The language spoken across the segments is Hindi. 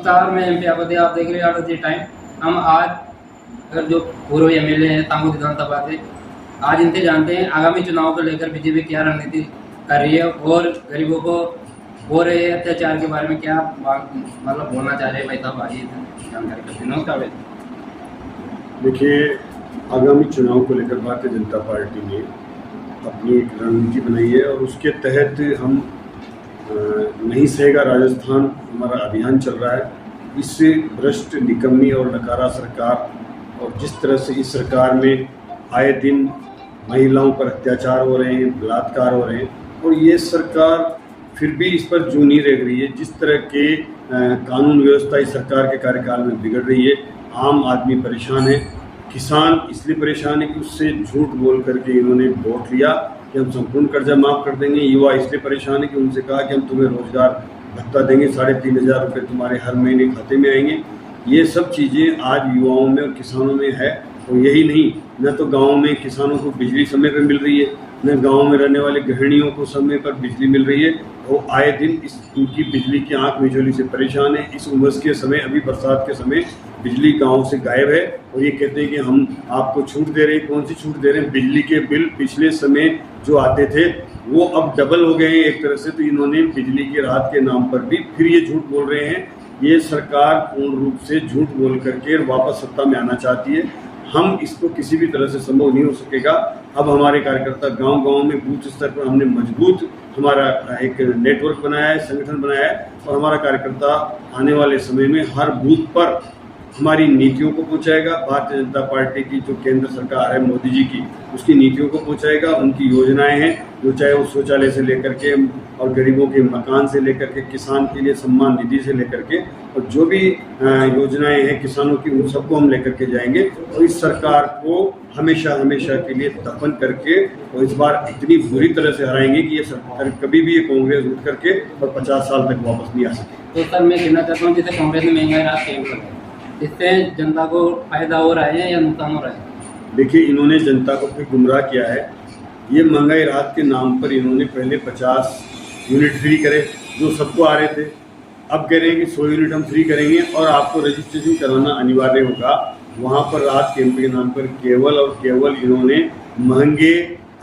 राजस्थान में एमपी आपत्ति आप देख रहे हो एट द टाइम हम आज अगर जो पूर्व एमएलए हैं तांगो विधानसभा पाते आज इनसे जानते हैं आगामी चुनाव को लेकर बीजेपी क्या रणनीति कर रही है और गरीबों को हो रहे अत्याचार के बारे में क्या मतलब बोलना चाह रहे हैं। भाई साहब आइए जानकारी करते हैं। नमस्कार भाई। देखिए, आगामी चुनाव को लेकर भारतीय जनता पार्टी ने अपनी एक रणनीति बनाई है और उसके तहत हम नहीं सहेगा राजस्थान हमारा अभियान चल रहा है। इससे भ्रष्ट, निकम्मी और नकारा सरकार और जिस तरह से इस सरकार में आए दिन महिलाओं पर अत्याचार हो रहे हैं, बलात्कार हो रहे हैं और ये सरकार फिर भी इस पर जू नहीं रह रही है। जिस तरह के कानून व्यवस्था इस सरकार के कार्यकाल में बिगड़ रही है, आम आदमी परेशान है। किसान इसलिए परेशान है कि उससे झूठ बोल करके इन्होंने वोट लिया कि हम संपूर्ण कर्जा माफ़ कर देंगे। युवा इसलिए परेशान है कि उनसे कहा कि हम तुम्हें रोजगार भत्ता देंगे, 3,500 रुपये तुम्हारे हर महीने खाते में आएंगे। ये सब चीज़ें आज युवाओं में और किसानों में है। और यही नहीं, न तो गाँव में किसानों को बिजली समय पर मिल रही है, न गांव में रहने वाले गृहिणियों को समय पर बिजली मिल रही है। वो आए दिन इनकी बिजली की आंख मिचौली से परेशान है। इस उमस के समय, अभी बरसात के समय बिजली गांव से गायब है और ये कहते हैं कि हम आपको छूट दे रहे हैं। कौन सी छूट दे रहे हैं? बिजली के बिल पिछले समय जो आते थे वो अब डबल हो गए हैं एक तरह से। तो इन्होंने बिजली की राहत के नाम पर भी फिर ये झूठ बोल रहे हैं। ये सरकार पूर्ण रूप से झूठ बोल करके वापस सत्ता में आना चाहती है। हम इसको किसी भी तरह से संभव नहीं हो सकेगा। अब हमारे कार्यकर्ता गांव-गांव में बूथ स्तर पर हमने मजबूत हमारा एक नेटवर्क बनाया है, संगठन बनाया है और हमारा कार्यकर्ता आने वाले समय में हर बूथ पर हमारी नीतियों को पहुंचाएगा। भारतीय जनता पार्टी की जो केंद्र सरकार है मोदी जी की, उसकी नीतियों को पहुंचाएगा। उनकी योजनाएं हैं जो चाहे वो शौचालय से लेकर के और गरीबों के मकान से लेकर के, किसान के लिए सम्मान निधि से लेकर के और जो भी योजनाएं हैं किसानों की, उन सबको हम लेकर के जाएंगे और इस सरकार को हमेशा हमेशा के लिए दफन करके और इस बार इतनी बुरी तरह से हराएंगे कि ये सरकार कभी भी ये कांग्रेस उठ करके और 50 साल तक वापस नहीं आ सके। तो सर मैं कहना चाहता हूँ जैसे कांग्रेस ने महंगाई राहत कैंप लगाया, इससे जनता को फायदा हो रहा है या नुकसान हो रहा है? देखिए, इन्होंने जनता को फिर गुमराह किया है। ये महंगाई राहत के नाम पर इन्होंने पहले 50 यूनिट फ्री करे जो सबको आ रहे थे। अब कह रहे हैं कि 100 यूनिट हम फ्री करेंगे और आपको रजिस्ट्रेशन करवाना अनिवार्य होगा। वहाँ पर राहत कैंप के नाम पर केवल और केवल इन्होंने महंगे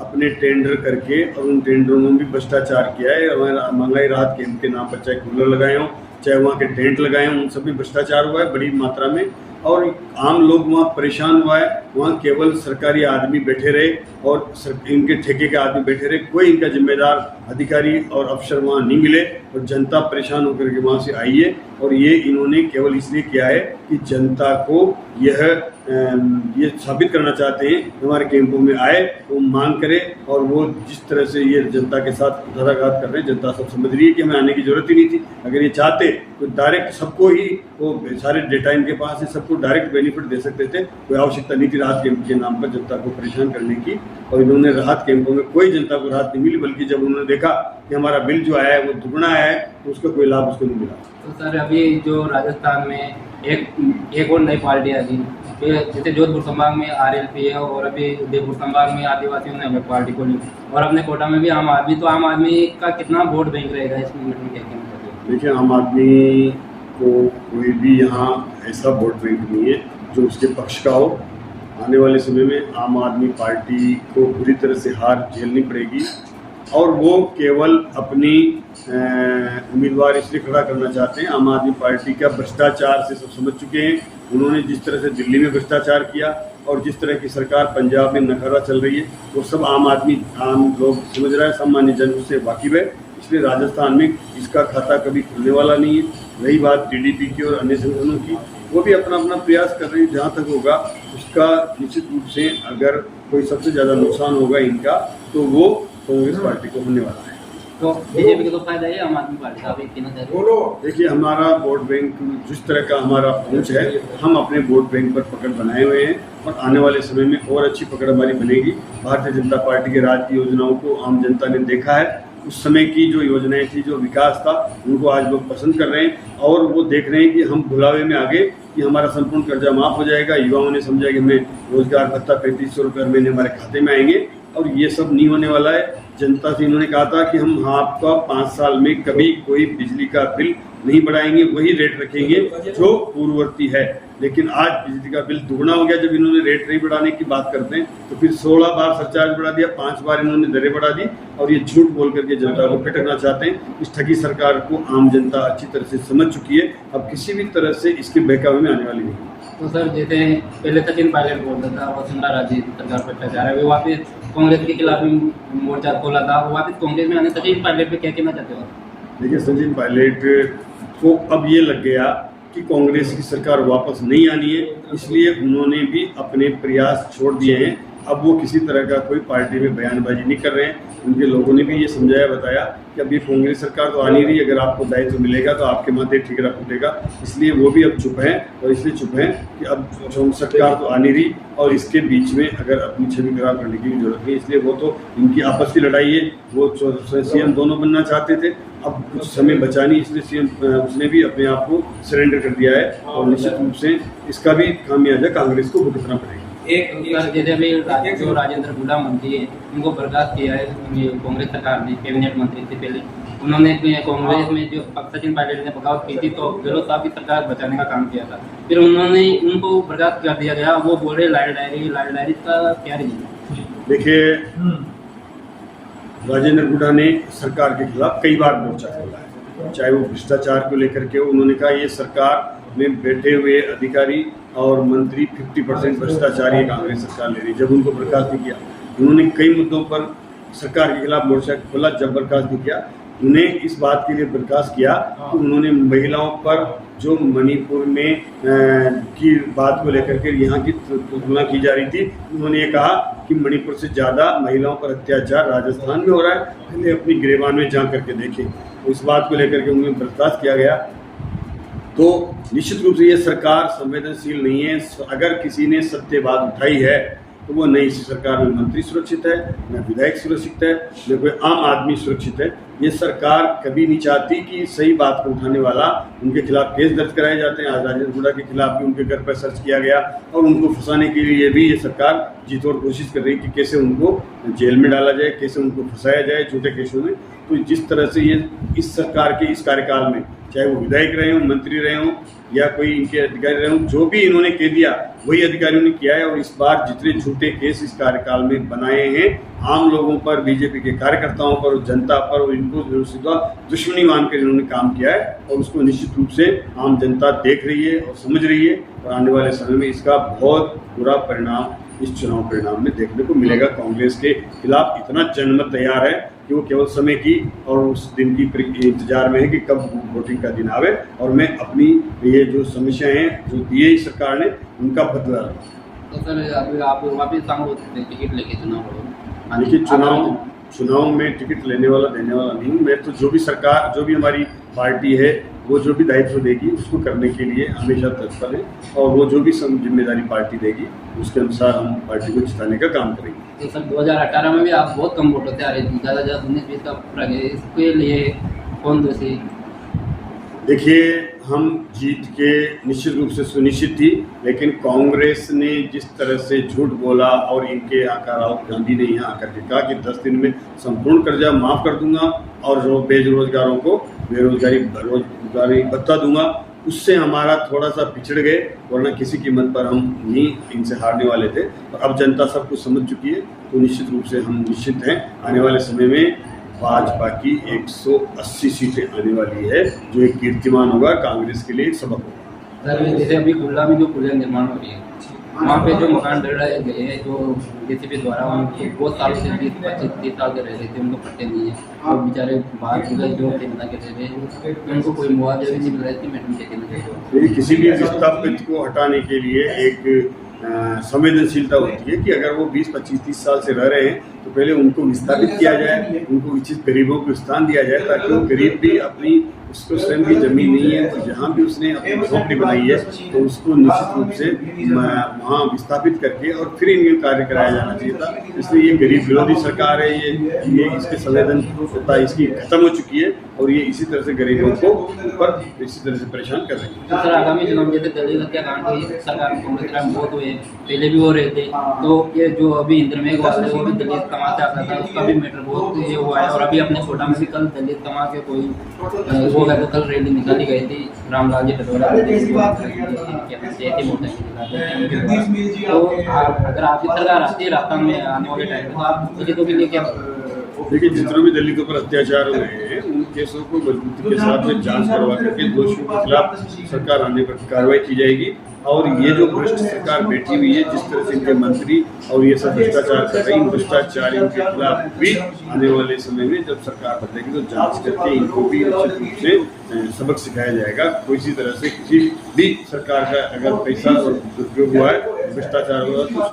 अपने टेंडर करके और उन टेंडरों में भी भ्रष्टाचार किया है। महंगाई राहत कैंप के नाम पर चाहे कूलर लगाए हों, चाहे वहाँ के टेंट लगाए हों, उन सब में भ्रष्टाचार हुआ है बड़ी मात्रा में और आम लोग वहाँ परेशान हुआ है। वहाँ केवल सरकारी आदमी बैठे रहे और इनके ठेके के आदमी बैठे रहे। कोई इनका जिम्मेदार अधिकारी और अफसर वहाँ नहीं मिले और जनता परेशान होकर के वहाँ से आई है। और ये इन्होंने केवल इसलिए किया है कि जनता को ये साबित करना चाहते हैं कि हमारे कैंपों में आए, वो मांग करे और वो जिस तरह से ये जनता के साथ कुठाराघात कर रहे हैं, जनता सब समझ रही है कि हमें आने की जरूरत ही नहीं थी। अगर ये चाहते तो डायरेक्ट सबको ही, वो सारे डेटा इनके पास है, सबको डायरेक्ट बेनिफिट दे सकते थे। कोई आवश्यकता नहीं थी राहत कैंप के नाम पर जनता को परेशान करने की। और इन्होंने राहत कैंपों में कोई जनता को राहत नहीं मिली, बल्कि जब उन्होंने देखा कि हमारा बिल जो आया है वो दुगना आया है तो उसका कोई लाभ उसको नहीं मिला। तो सर अभी जो राजस्थान में एक और नई पार्टी आ गई, जैसे जोधपुर संभाग में आरएलपी है और अभी उदयपुर संभाग में आदिवासियों ने हमें पार्टी को ली और अपने कोटा में भी आम आदमी। तो आम आदमी का कितना वोट बैंक रहेगा इस मूवमेंट में, क्या कहना चाहते हैं? देखिए, आम आदमी को कोई भी यहाँ ऐसा वोट बैंक नहीं है जो उसके पक्ष का हो। आने वाले समय में आम आदमी पार्टी को बुरी तरह से हार झेलनी पड़ेगी और वो केवल अपनी उम्मीदवार इसलिए खड़ा करना चाहते हैं। आम आदमी पार्टी का भ्रष्टाचार से सब समझ चुके हैं। उन्होंने जिस तरह से दिल्ली में भ्रष्टाचार किया और जिस तरह की सरकार पंजाब में नकारा चल रही है, वो सब आम लोग समझ रहा है, सामान्य जन उससे वाकिफ है। इसलिए राजस्थान में इसका खाता कभी खुलने वाला नहीं है। रही बात टीडीपी की और अन्य संगठनों की, वो भी अपना अपना प्रयास कर रहे हैं। जहाँ तक होगा उसका निश्चित रूप से अगर कोई सबसे ज़्यादा नुकसान होगा इनका तो वो कांग्रेस पार्टी को होने वाला है। तो बीजेपी को तो फायदा है, आम आदमी पार्टी का भी कहना चाहते हैं? देखिए, हमारा वोट बैंक जिस तरह का हमारा पहुंच है, हम अपने वोट बैंक पर पकड़ बनाए हुए हैं और आने वाले समय में और अच्छी पकड़ हमारी बनेगी। भारतीय जनता पार्टी के राज की योजनाओं को आम जनता ने देखा है। उस समय की जो योजनाएं थी, जो विकास था, उनको आज लोग पसंद कर रहे हैं और वो देख रहे हैं कि हम भुलावे में आगे कि हमारा संपूर्ण कर्जा माफ़ हो जाएगा। युवाओं ने समझा कि हमें रोजगार भत्ता 3500 रुपये महीने हमारे खाते में आएंगे और ये सब नहीं होने वाला है। जनता से इन्होंने कहा था कि हम आपका 5 साल में कभी कोई बिजली का बिल नहीं बढ़ाएंगे, वही रेट रखेंगे जो पूर्ववर्ती है। लेकिन आज बिजली का बिल दुगना हो गया जब इन्होंने रेट नहीं बढ़ाने की बात करते हैं। तो फिर 16 बार सरचार्ज बढ़ा दिया, 5 बार इन्होंने दरें बढ़ा दी और ये झूठ बोल करके जनता को पिटकना चाहते हैं। इस ठगी सरकार को आम जनता अच्छी तरह से समझ चुकी है, अब किसी भी तरह से इसके बहकावे में आने वाली नहीं। तो सर जैसे पहले सचिन पायलट बोलता था वसुंधरा राजे सरकार भ्रष्टाचार है, वो वापस कांग्रेस के खिलाफ भी मोर्चा खोला था, वो वापस कांग्रेस में आने सचिन पायलट पे क्या कहना चाहते हो? देखिए, सचिन पायलट को अब ये लग गया कि कांग्रेस की सरकार वापस नहीं आनी है, इसलिए उन्होंने भी अपने प्रयास छोड़ दिए हैं। अब वो किसी तरह का कोई पार्टी में बयानबाजी नहीं कर रहे हैं। उनके लोगों ने भी ये समझाया बताया कि अब ये कांग्रेस सरकार तो आ नहीं रही, अगर आपको दायित्व मिलेगा तो आपके माथे ठीकरा फूटेगा। इसलिए वो भी अब चुप हैं, और इसलिए चुप हैं कि अब सरकार तो आ नहीं रही और इसके बीच में अगर अपनी छवि खराब करने की जरूरत नहीं। इसलिए वो तो इनकी आपस की लड़ाई है, वो सीएम दोनों बनना चाहते थे, अब कुछ समय बचा नहीं, इसलिए सीएम उसने भी अपने आप को सरेंडर कर दिया है और निश्चित रूप से इसका भी खामियाजा कांग्रेस को भुगतना पड़ेगा। जैसे अभी जो राजेंद्र गुड़ा मंत्री है उनको बर्खास्त किया है कांग्रेस सरकार ने, कैबिनेट मंत्री से पहले उन्होंने कांग्रेस में जो सचिन पायलट ने बगावत की थी तो गहलोत साहब की सरकार बचाने का काम किया था, फिर उन्होंने उनको बर्खास्त कर दिया गया। वो बोल रहे लाल डायरी का क्या रीजन? देखिए, राजेंद्र गुड़ा ने सरकार के खिलाफ कई बार मोर्चा खोला है, चाहे वो भ्रष्टाचार को लेकर के उन्होंने कहा ये सरकार में बैठे हुए अधिकारी और मंत्री 50% भ्रष्टाचारी है कांग्रेस सरकार ले रही। जब उनको बर्खास्त नहीं किया, उन्होंने कई मुद्दों पर सरकार के खिलाफ मोर्चा खोला। जब बर्खास्त नहीं किया, उन्हें इस बात के लिए बर्खास्त किया कि उन्होंने महिलाओं पर जो मणिपुर में की बात को लेकर के यहाँ की तुलना की जा रही थी, उन्होंने ये कहा कि मणिपुर से ज़्यादा महिलाओं पर अत्याचार राजस्थान में हो रहा है, पहले अपनी गिरेबान में जा करके देखें। तो इस बात को लेकर के उन्हें बर्खास्त किया गया। तो निश्चित रूप से ये सरकार संवेदनशील नहीं है। अगर किसी ने सत्य बात उठाई है तो वो न इसी सरकार में मंत्री सुरक्षित है, न विधायक सुरक्षित है, न कोई आम आदमी सुरक्षित है। ये सरकार कभी नहीं चाहती कि सही बात को उठाने वाला उनके खिलाफ केस दर्ज कराए जाते हैं। आज राजेंद्र गुड़ा के खिलाफ भी उनके घर पर सर्च किया गया और उनको फंसाने के लिए भी ये सरकार जी तोड़ कोशिश कर रही है कि कैसे उनको जेल में डाला जाए, कैसे उनको फंसाया जाए झूठे केसों में। तो जिस तरह से ये इस सरकार के इस कार्यकाल में, चाहे वो विधायक रहे हों, मंत्री रहे हों या कोई इनके अधिकारी रहे हों, जो भी इन्होंने कह दिया वही अधिकारियों ने किया है। और इस बार जितने झूठे केस इस कार्यकाल में बनाए हैं, आम लोगों पर, बीजेपी के कार्यकर्ताओं पर, जनता पर, और इनको दुश्मनी मानकर इन्होंने काम किया है और उसको निश्चित रूप से आम जनता देख रही है और समझ रही है। और आने वाले समय में इसका बहुत बुरा परिणाम इस चुनाव परिणाम में देखने को मिलेगा। कांग्रेस के खिलाफ इतना जनमत तैयार है कि वो केवल समय की और उस दिन की इंतजार में है कि कब वोटिंग का दिन आवे और मैं अपनी ये जो समस्याएं हैं जो दिए इस सरकार ने उनका बदला लूं। तो सर अभी आप वापस टिकट लेके चुनाव देखिए, चुनाव में टिकट लेने वाला देने वाला नहीं हूँ मैं। तो जो भी सरकार, जो भी हमारी पार्टी है, वो जो भी दायित्व देगी उसको करने के लिए हमेशा तत्पर है और वो जो भी जिम्मेदारी पार्टी देगी उसके अनुसार हम पार्टी को जिताने का काम करेंगे। तो सर 2018 में भी आप बहुत कम वोटों से आ रहे थे, ज़्यादा 19-20 का फर्क है, इसके लिए कौन दोषी? देखिए, हम जीत के निश्चित रूप से सुनिश्चित थी, लेकिन कांग्रेस ने जिस तरह से झूठ बोला और इनके आका राहुल गांधी ने यहाँ आकर के कहा कि 10 दिन में संपूर्ण कर्जा माफ़ कर दूंगा और जो बेरोजगारों को रोजगारी भत्ता दूंगा, उससे हमारा थोड़ा सा पिछड़ गए, वरना किसी कीमत पर हम नहीं इनसे हारने वाले थे। और अब जनता सब कुछ समझ चुकी है, तो निश्चित रूप से हम निश्चित हैं आने वाले समय में भाजपा की 180 सीटें आने वाली है, जो एक कीर्तिमान होगा, कांग्रेस के लिए एक सबक होगा। सर जैसे अभी कुल्ला में जो पुलिया निर्माण हो रही है, वहाँ पे जो मकान दर्ड़ाए गए हैं जो जेसीबी द्वारा, उनको बहुत सालों से 20-25-30 साल से रह रहे थे, उनको पट्टे नहीं है और बेचारे बाहर जो थे बना के रह रहे, उनको कोई मुआवजा भी नहीं मिल रहा है। मैडम कहना किसी भी विस्थापित को हटाने के लिए एक संवेदनशीलता होती है कि अगर वो 20-25-30 साल से रह रहे हैं तो पहले उनको विस्थापित किया जाए, उनको उचित गरीबों को स्थान दिया जाए, ताकि वो गरीब भी अपनी, उसको स्वयं की जमीन नहीं है तो जहाँ भी उसने अपनी झोपड़ी बनाई है तो उसको निश्चित रूप से वहाँ विस्थापित करके और फिर इनके कार्य कराया जाना चाहिए था। इसलिए ये गरीब विरोधी सरकार है, ये इसके संवेदनशीलता इसकी खत्म हो चुकी है और ये इसी तरह से गरीबों को ऊपर इसी तरह से परेशान कर रही है। तो सर आगामी चुनाव जैसे दलित हत्याकांड हुई, सरकार कांग्रेस बहुत हुए, पहले भी हो रहे थे, तो ये जो अभी इंद्रमेघ वाले वो भी दलित कमाता आता था, उसका भी मैटर बहुत ये हुआ है। और अभी अपने कोटा में भी कल दलित कमा के कोई वो है, तो कल रैली निकाली गई थी रामलाल जी टटोरा तो अगर आपकी सरकार आती है राजस्थान में आने वाले टाइम में दलितों के लिए क्या? देखिए, जितने भी दलितों पर अत्याचार हुए हैं उन केसों को मजबूती के साथ में जांच करवा करके दोषियों के खिलाफ सरकार आने पर कार्रवाई की जाएगी। और ये जो भ्रष्ट सरकार बैठी हुई है, जिस तरह से इनके मंत्री और ये सब भ्रष्टाचार कर रहे हैं, इन भ्रष्टाचारियों के खिलाफ भी आने वाले समय में जब सरकार बदलेगी तो जांच करके इनको भी निश्चित रूप से सबक सिखाया जाएगा। कोई इसी तरह से किसी भी सरकार का अगर पैसा दुरुपयोग हुआ है, भ्रष्टाचार हुआ है तो